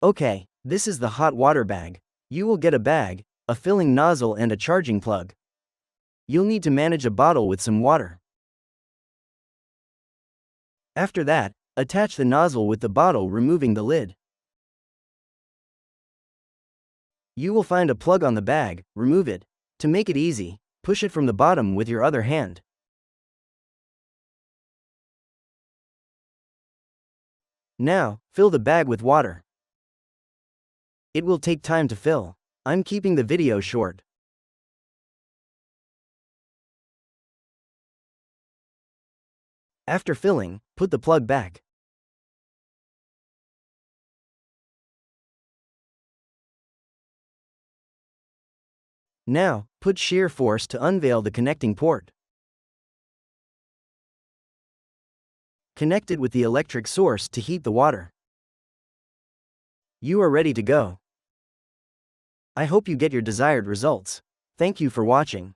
Okay, this is the hot water bag. You will get a bag, a filling nozzle and a charging plug. You'll need to manage a bottle with some water. After that, attach the nozzle with the bottle, removing the lid. You will find a plug on the bag, remove it. To make it easy, push it from the bottom with your other hand. Now, fill the bag with water. It will take time to fill. I'm keeping the video short. After filling, put the plug back. Now, put shear force to unveil the connecting port. Connect it with the electric source to heat the water. You are ready to go. I hope you get your desired results. Thank you for watching.